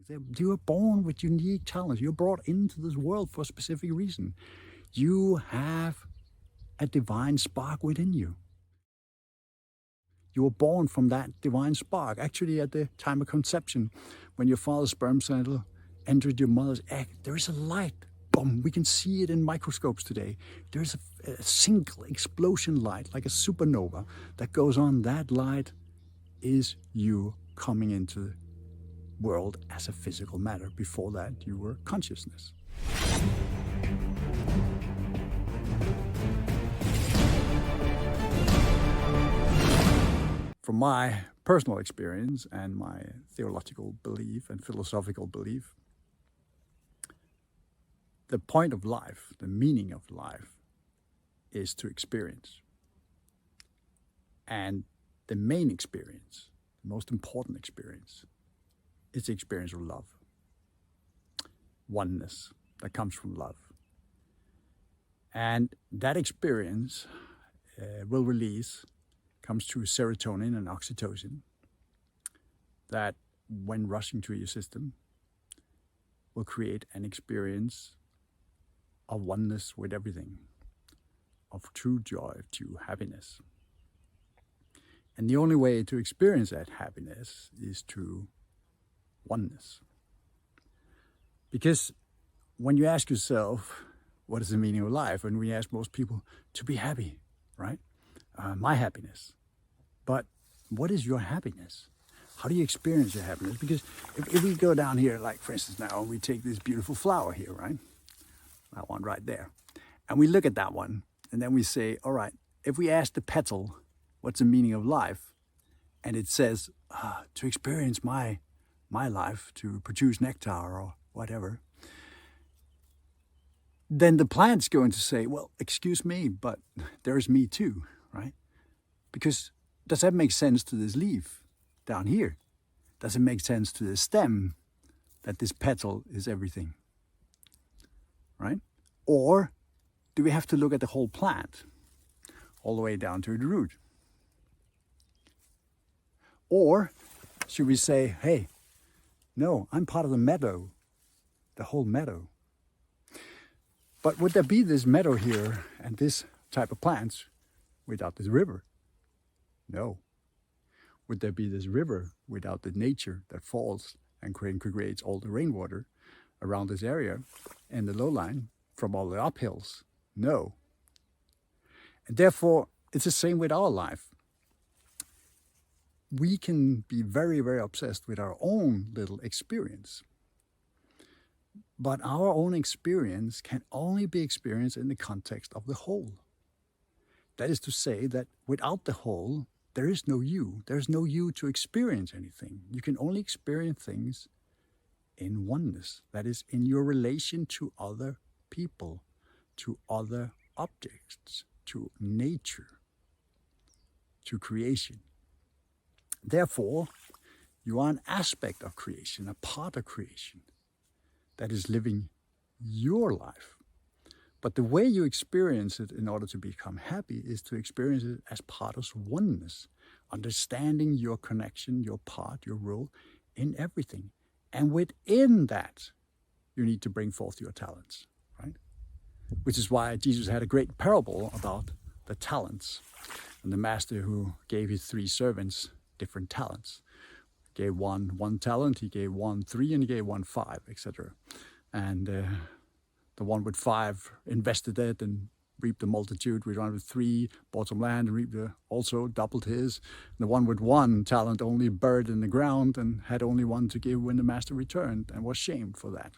You are born with unique talents. You're brought into this world for a specific reason. You have a divine spark within you. You were born from that divine spark. Actually, at the time of conception, when your father's sperm cell entered your mother's egg, there is a light. Boom, we can see it in microscopes today. There's a single explosion light, like a supernova, that goes on. That light is you coming into the world as a physical matter. Before that, you were consciousness. From my personal experience and my theological belief and philosophical belief, the point of life, the meaning of life, is to experience. And the main experience, the most important experience, is the experience of love. Oneness that comes from love. And that experience comes through serotonin and oxytocin that, when rushing through your system, will create an experience of oneness with everything, of true joy, of true happiness. And the only way to experience that happiness is through oneness. Because when you ask yourself, what is the meaning of life? And we ask most people to be happy, right? My happiness. But what is your happiness? How do you experience your happiness? Because if we go down here, like for instance now, we take this beautiful flower here, right? That one right there. And we look at that one, and then we say, all right, if we ask the petal, what's the meaning of life? And it says, to experience my life, to produce nectar or whatever. Then the plant's going to say, well, excuse me, but there's me too, right? Because does that make sense to this leaf down here? Does it make sense to the stem that this petal is everything, right? Or do we have to look at the whole plant, all the way down to the root? Or should we say, hey, no, I'm part of the meadow, the whole meadow. But would there be this meadow here and this type of plants without this river? No. Would there be this river without the nature that falls and creates all the rainwater around this area and the lowline from all the uphills? No. And therefore, it's the same with our life. We can be very, very obsessed with our own little experience. But our own experience can only be experienced in the context of the whole. That is to say that without the whole, there is no you. There's no you to experience anything. You can only experience things in oneness. That is, in your relation to other people, to other objects, to nature, to creation. Therefore, you are an aspect of creation, a part of creation that is living your life. But the way you experience it in order to become happy is to experience it as part of oneness, understanding your connection, your part, your role in everything. And within that, you need to bring forth your talents, right? Which is why Jesus had a great parable about the talents and the master who gave his 3 servants different talents. He gave one talent, he gave one 3, and he gave one 5, etc. And the one with 5 invested it and reaped the multitude. The one with 3 bought some land and also doubled his. And the one with 1 talent only buried in the ground and had only 1 to give when the master returned and was shamed for that.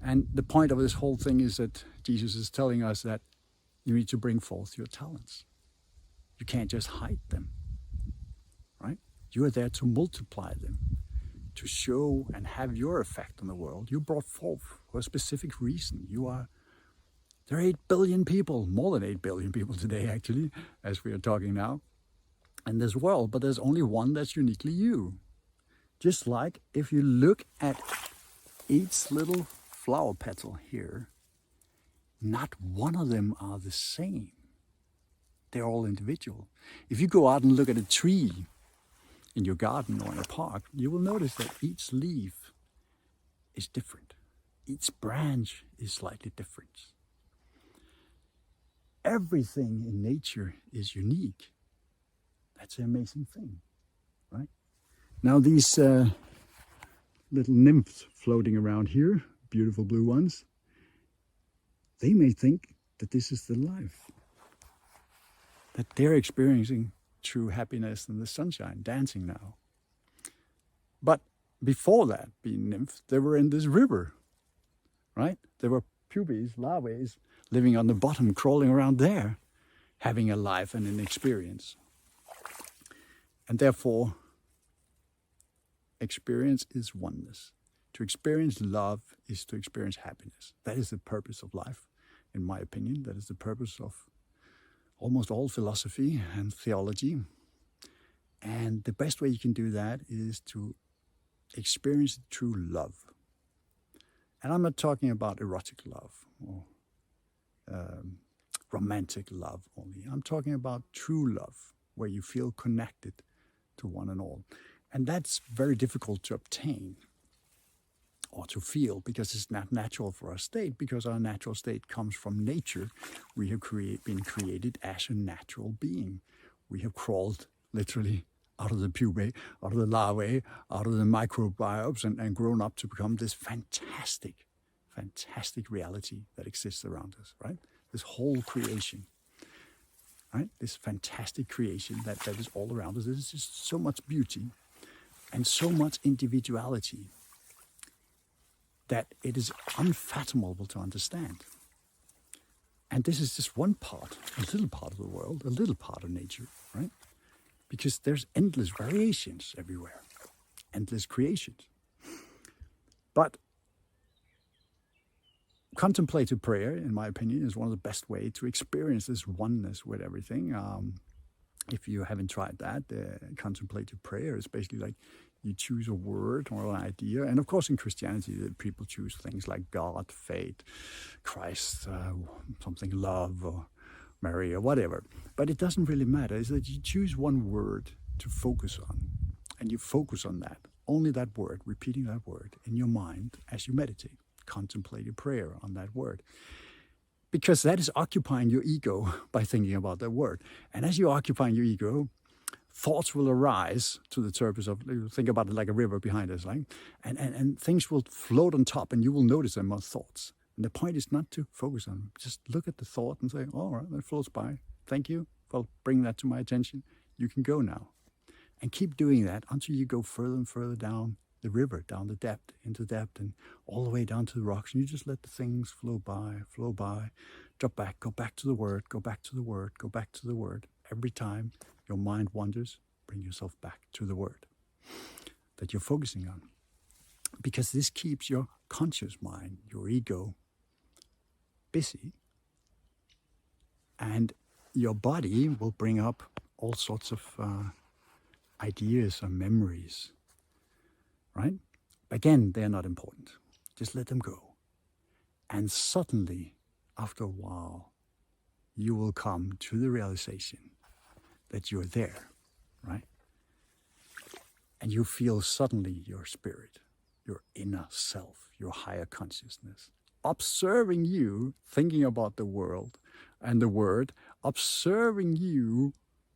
And the point of this whole thing is that Jesus is telling us that you need to bring forth your talents. You can't just hide them, right? You are there to multiply them, to show and have your effect on the world. You brought forth for a specific reason. There are 8 billion people, more than 8 billion people today actually, as we are talking now, in this world, but there's only one that's uniquely you. Just like if you look at each little flower petal here, not one of them are the same. They're all individual. If you go out and look at a tree in your garden or in a park, you will notice that each leaf is different. Each branch is slightly different. Everything in nature is unique. That's an amazing thing, right? Now these little nymphs floating around here, beautiful blue ones, they may think that this is the life, that they're experiencing true happiness in the sunshine, dancing now. But before that, being nymphs, they were in this river, right? There were pupae, larvae, living on the bottom, crawling around there, having a life and an experience. And therefore, experience is oneness. To experience love is to experience happiness. That is the purpose of life, in my opinion. That is the purpose of almost all philosophy and theology. And the best way you can do that is to experience true love. And I'm not talking about erotic love or romantic love only. I'm talking about true love, where you feel connected to one and all. And that's very difficult to obtain or to feel, because it's not natural for our state, because our natural state comes from nature. We have been created as a natural being. We have crawled literally out of the pupae, out of the larvae, out of the microbiomes, and grown up to become this fantastic reality that exists around us, right? This whole creation, right? This fantastic creation that is all around us. There's just so much beauty and so much individuality that it is unfathomable to understand. And this is just one part, a little part of the world, a little part of nature, right? Because there's endless variations everywhere, endless creations. But contemplative prayer, in my opinion, is one of the best ways to experience this oneness with everything. If you haven't tried that, contemplative prayer is basically like you choose a word or an idea. And of course, in Christianity, people choose things like God, fate, Christ, something love, or Mary, or whatever. But it doesn't really matter. It's that you choose one word to focus on, and you focus on that, only that word, repeating that word in your mind as you meditate. Contemplative prayer on that word. Because that is occupying your ego by thinking about that word. And as you're occupying your ego, thoughts will arise to the surface of, think about it like a river behind us, right? And things will float on top, and you will notice them as thoughts. And the point is not to focus on them. Just look at the thought and say, all right, that floats by. Thank you for bringing that to my attention. You can go now. And keep doing that until you go further and further down the river, down the depth, into depth, and all the way down to the rocks. And you just let the things flow by, drop back, go back to the word, go back to the word, go back to the word. Every time your mind wanders, bring yourself back to the word that you're focusing on. Because this keeps your conscious mind, your ego, busy. And your body will bring up all sorts of ideas or memories, right? Again, they're not important. Just let them go. And suddenly, after a while, you will come to the realization that you're there, right? And you feel suddenly your spirit, your inner self, your higher consciousness, observing you, thinking about the world and the word, observing you,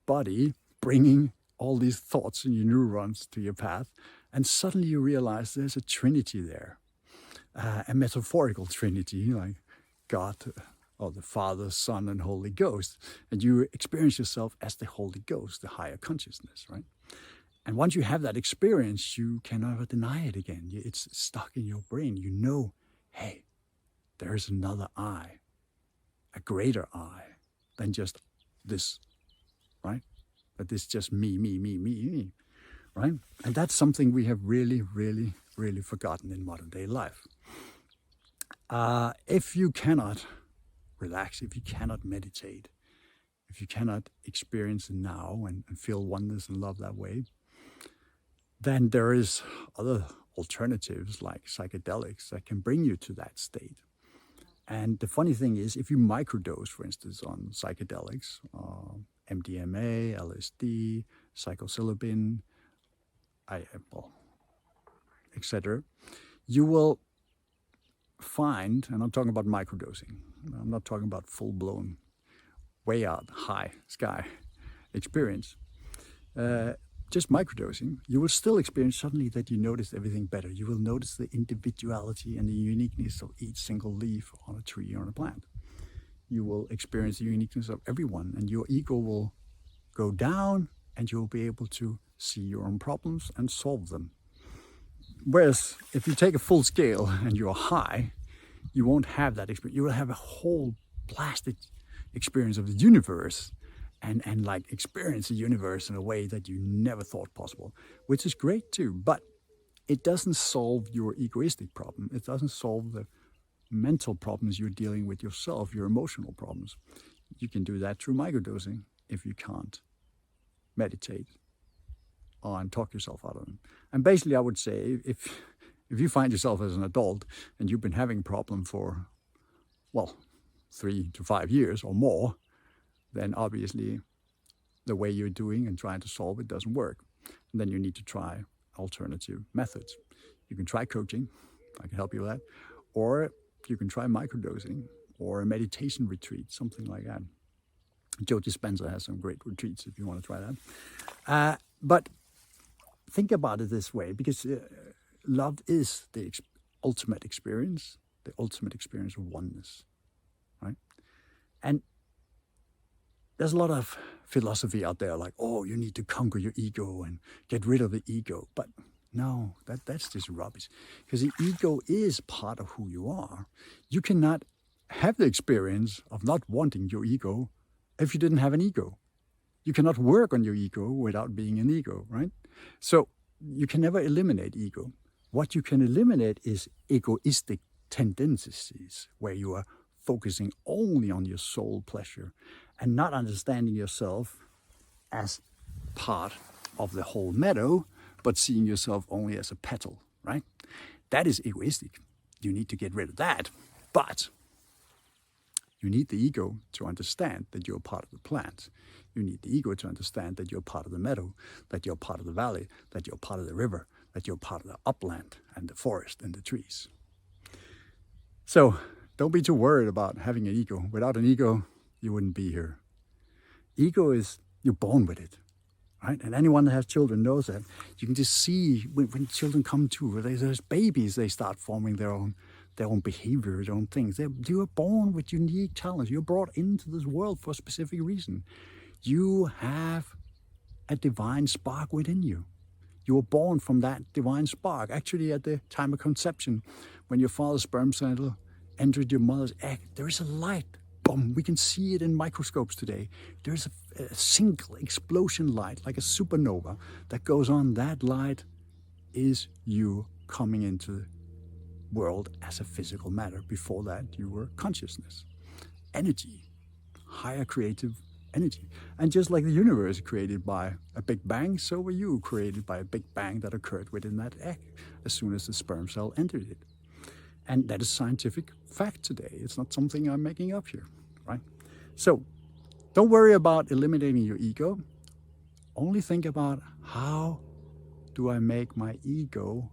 body, bringing all these thoughts in your neurons to your path. And suddenly you realize there's a trinity there, a metaphorical trinity, like God, or the Father, Son, and Holy Ghost. And you experience yourself as the Holy Ghost, the higher consciousness, right? And once you have that experience, you can never deny it again. It's stuck in your brain. You know, hey, there's another I, a greater I than just this, right? But this just me, right? And that's something we have really, really, really forgotten in modern day life. If you cannot relax, if you cannot meditate, if you cannot experience the now and feel oneness and love that way, then there is other alternatives like psychedelics that can bring you to that state. And the funny thing is, if you microdose, for instance, on psychedelics, MDMA, LSD, psilocybin, etc., you will find, and I'm talking about microdosing, I'm not talking about full-blown, way out, high sky experience, just microdosing, you will still experience suddenly that you notice everything better. You will notice the individuality and the uniqueness of each single leaf on a tree or on a plant. You will experience the uniqueness of everyone, and your ego will go down, and you'll be able to see your own problems and solve them. Whereas if you take a full scale and you're high, you won't have that experience. You will have a whole blasted experience of the universe and like experience the universe in a way that you never thought possible, which is great too. But it doesn't solve your egoistic problem. It doesn't solve the mental problems you're dealing with yourself, your emotional problems. You can do that through microdosing if you can't meditate and talk yourself out of them. And basically, I would say if you find yourself as an adult and you've been having a problem for, well, 3 to 5 years or more, then obviously the way you're doing and trying to solve it doesn't work. And then you need to try alternative methods. You can try coaching, I can help you with that, or you can try microdosing or a meditation retreat, something like that. Joe Dispenza has some great retreats if you want to try that. But think about it this way, because love is the ultimate experience of oneness, right? And there's a lot of philosophy out there like, oh, you need to conquer your ego and get rid of the ego. But no, that's just rubbish. Because the ego is part of who you are. You cannot have the experience of not wanting your ego if you didn't have an ego. You cannot work on your ego without being an ego, right? So you can never eliminate ego. What you can eliminate is egoistic tendencies, where you are focusing only on your soul pleasure and not understanding yourself as part of the whole meadow, but seeing yourself only as a petal, right? That is egoistic. You need to get rid of that. But you need the ego to understand that you're part of the plant. You need the ego to understand that you're part of the meadow, that you're part of the valley, that you're part of the river, that you're part of the upland and the forest and the trees. So don't be too worried about having an ego. Without an ego, you wouldn't be here. Ego is, you're born with it, right? And anyone that has children knows that. You can just see when children come to, there's babies, they start forming their own behavior, their own things. You are born with unique talents. You're brought into this world for a specific reason. You have a divine spark within you. You were born from that divine spark. Actually, at the time of conception, when your father's sperm cell entered your mother's egg, there is a light. Boom! We can see it in microscopes today. There's a single explosion light, like a supernova, that goes on. That light is you coming into the world as a physical matter. Before that, you were consciousness, energy, higher creative energy. And just like the universe created by a big bang, so were you created by a big bang that occurred within that egg as soon as the sperm cell entered it. And that is scientific fact today. It's not something I'm making up here, right? So don't worry about eliminating your ego. Only think about, how do I make my ego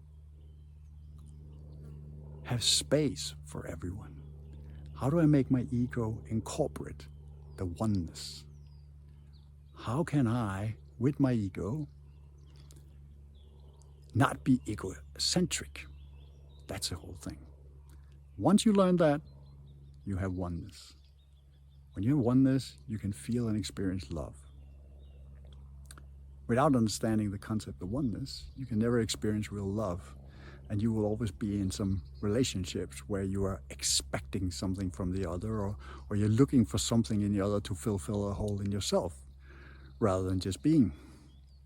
have space for everyone? How do I make my ego incorporate the oneness? How can I, with my ego, not be egocentric? That's the whole thing. Once you learn that, you have oneness. When you have oneness, you can feel and experience love. Without understanding the concept of oneness, you can never experience real love. And you will always be in some relationships where you are expecting something from the other, or you're looking for something in the other to fulfill a hole in yourself, rather than just being.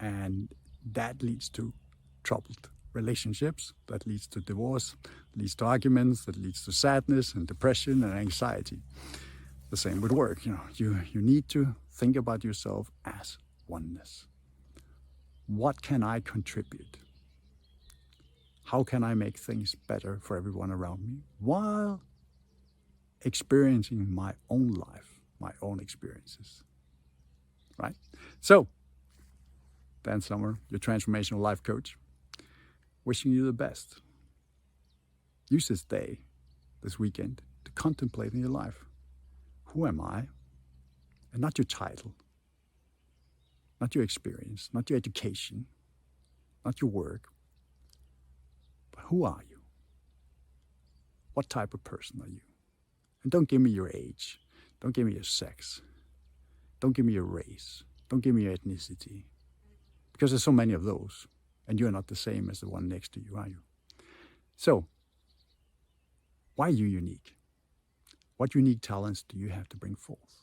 And that leads to troubled relationships, that leads to divorce, leads to arguments, that leads to sadness and depression and anxiety. The same with work. You need to think about yourself as oneness. What can I contribute? How can I make things better for everyone around me while experiencing my own life, my own experiences, right? So, Dan Sommer, your transformational life coach, wishing you the best. Use this day this weekend to contemplate in your life. Who am I? And not your title, not your experience, not your education, not your work, but who are you? What type of person are you? And don't give me your age. Don't give me your sex. Don't give me your race. Don't give me your ethnicity. Because there's so many of those. And you're not the same as the one next to you, are you? So, why are you unique? What unique talents do you have to bring forth?